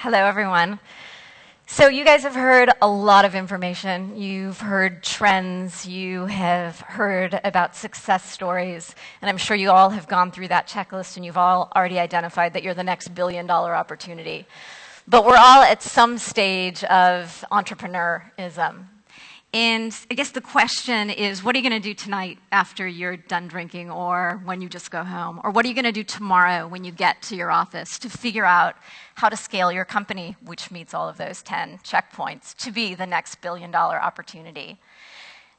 Hello, everyone. So you guys have heard a lot of information. You've heard trends. You have heard about success stories. And I'm sure you all have gone through that checklist and you've all already identified that you're the next billion-dollar opportunity. But we're all at some stage of entrepreneurism. And I guess the question is, what are you going to do tonight after you're done drinking or when you just go home? Or what are you going to do tomorrow when you get to your office to figure out how to scale your company, which meets all of those 10 checkpoints, to be the next billion-dollar opportunity?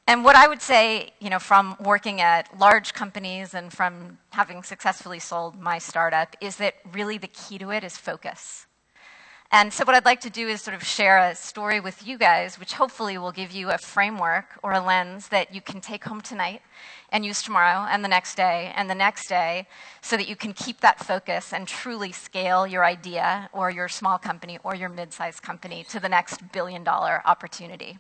And what I would say, from working at large companies and from having successfully sold my startup, is that really the key to it is focus. And so what I'd like to do is sort of share a story with you guys, which hopefully will give you a framework or a lens that you can take home tonight and use tomorrow and the next day, so that you can keep that focus and truly scale your idea or your small company or your mid-sized company to the next billion-dollar opportunity.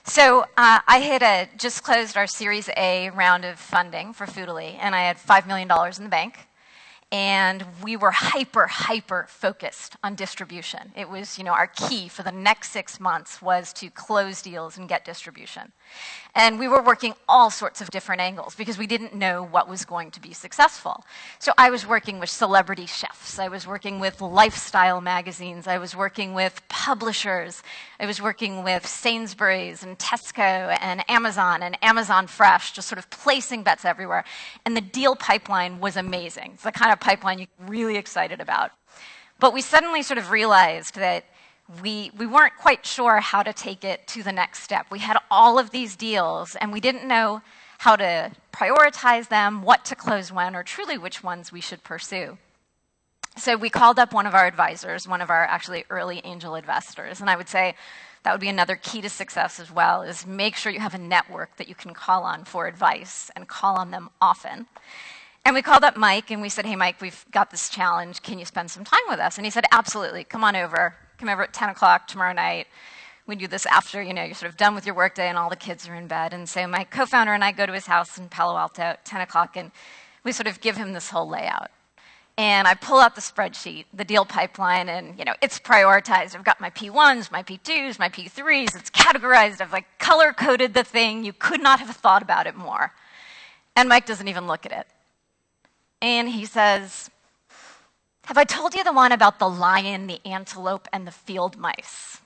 So I had just closed our Series A round of funding for Foodily, and I had $5 million in the bank. And we were hyper focused on distribution. It was, our key for the next 6 months was to close deals and get distribution. And we were working all sorts of different angles because we didn't know what was going to be successful. So I was working with celebrity chefs. I was working with lifestyle magazines. I was working with publishers. I was working with Sainsbury's and Tesco and Amazon Fresh, just sort of placing bets everywhere. And the deal pipeline was amazing. It's the kind of pipeline you're really excited about. But we suddenly sort of realized that we weren't quite sure how to take it to the next step. We had all of these deals, and we didn't know how to prioritize them, what to close when, or truly which ones we should pursue. So we called up one of our advisors, one of our actually early angel investors, and I would say that would be another key to success as well, is make sure you have a network that you can call on for advice and call on them often. And we called up Mike, and we said, hey, Mike, we've got this challenge. Can you spend some time with us? And he said, absolutely. Come on over. Come over at 10 o'clock tomorrow night. We do this after, you're sort of done with your workday and all the kids are in bed. And so my co-founder and I go to his house in Palo Alto at 10 o'clock, and we sort of give him this whole layout. And I pull out the spreadsheet, the deal pipeline, and, it's prioritized. I've got my P1s, my P2s, my P3s. It's categorized. I've, color-coded the thing. You could not have thought about it more. And Mike doesn't even look at it. And he says, have I told you the one about the lion, the antelope, and the field mice?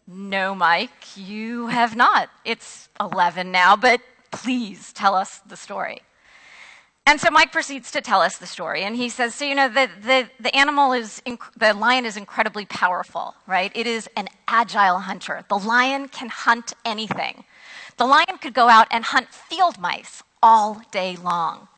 No, Mike, you have not. It's 11 now, but please tell us the story. And so Mike proceeds to tell us the story, and he says, so the lion is incredibly powerful, right? It is an agile hunter. The lion can hunt anything. The lion could go out and hunt field mice all day long.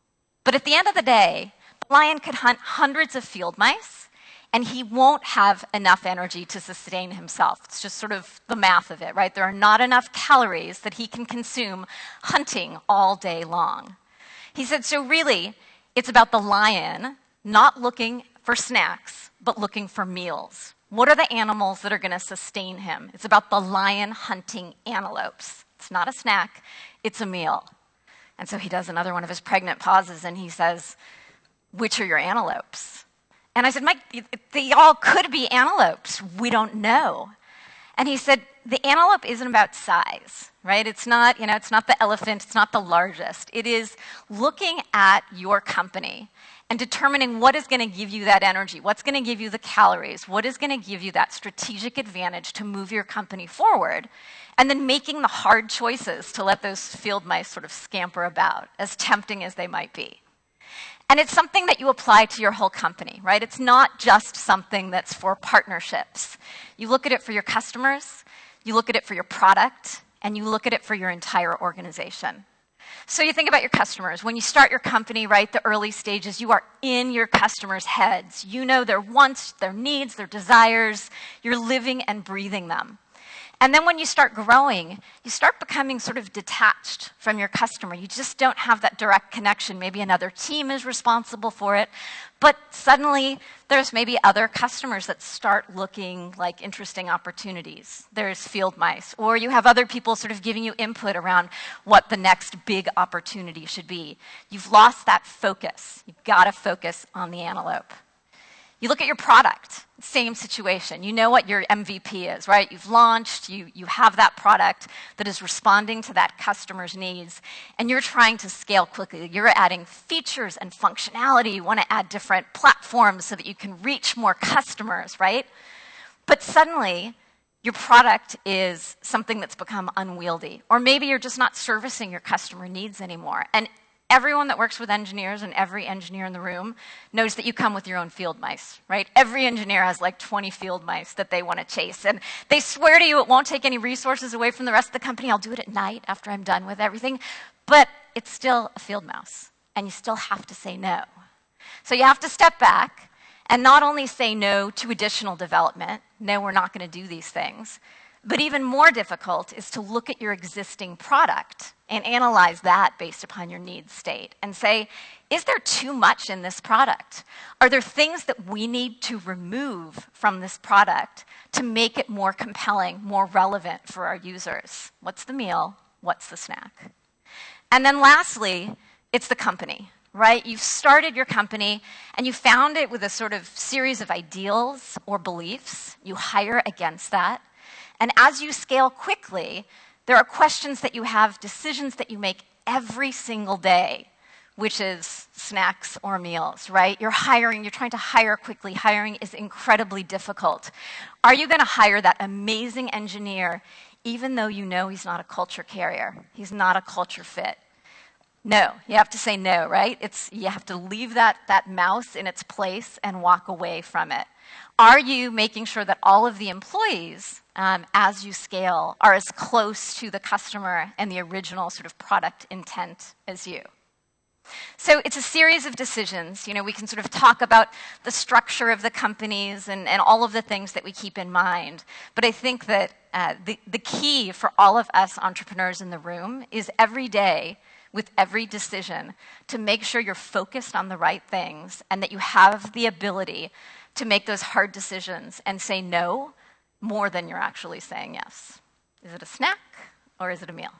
But at the end of the day, the lion could hunt hundreds of field mice, and he won't have enough energy to sustain himself. It's just sort of the math of it, right? There are not enough calories that he can consume hunting all day long. He said, so really, it's about the lion not looking for snacks, but looking for meals. What are the animals that are going to sustain him? It's about the lion hunting antelopes. It's not a snack, it's a meal. And so he does another one of his pregnant pauses, and he says, which are your antelopes? And I said, Mike, they all could be antelopes. We don't know. And he said, the antelope isn't about size, right? It's not, it's not the elephant. It's not the largest. It is looking at your company and determining what is going to give you that energy, what's going to give you the calories, what is going to give you that strategic advantage to move your company forward, and then making the hard choices to let those field mice sort of scamper about, as tempting as they might be. And it's something that you apply to your whole company, right? It's not just something that's for partnerships. You look at it for your customers, you look at it for your product, and you look at it for your entire organization. So you think about your customers. When you start your company, right, the early stages, you are in your customers' heads. You know their wants, their needs, their desires. You're living and breathing them. And then when you start growing, you start becoming sort of detached from your customer. You just don't have that direct connection. Maybe another team is responsible for it. But suddenly, there's maybe other customers that start looking like interesting opportunities. There's field mice. Or you have other people sort of giving you input around what the next big opportunity should be. You've lost that focus. You've got to focus on the antelope. You look at your product, same situation. You know what your MVP is, right? You've launched, you have that product that is responding to that customer's needs, and you're trying to scale quickly. You're adding features and functionality. You want to add different platforms so that you can reach more customers, right? But suddenly, your product is something that's become unwieldy, or maybe you're just not servicing your customer needs anymore. And everyone that works with engineers and every engineer in the room knows that you come with your own field mice, right? Every engineer has like 20 field mice that they want to chase. And they swear to you it won't take any resources away from the rest of the company. I'll do it at night after I'm done with everything. But it's still a field mouse, and you still have to say no. So you have to step back and not only say no to additional development, no, we're not going to do these things, but even more difficult is to look at your existing product and analyze that based upon your needs state and say, is there too much in this product? Are there things that we need to remove from this product to make it more compelling, more relevant for our users? What's the meal? What's the snack? And then lastly, it's the company, right? You've started your company and you found it with a sort of series of ideals or beliefs. You hire against that. And as you scale quickly, there are questions that you have, decisions that you make every single day, which is snacks or meals, right? You're hiring, you're trying to hire quickly. Hiring is incredibly difficult. Are you going to hire that amazing engineer even though you know he's not a culture carrier? He's not a culture fit. No, you have to say no, right? You have to leave that mouse in its place and walk away from it. Are you making sure that all of the employees, as you scale, are as close to the customer and the original sort of product intent as you? So it's a series of decisions. We can sort of talk about the structure of the companies and all of the things that we keep in mind. But I think that the key for all of us entrepreneurs in the room is every day, with every decision, to make sure you're focused on the right things and that you have the ability to make those hard decisions and say no more than you're actually saying yes. Is it a snack or is it a meal?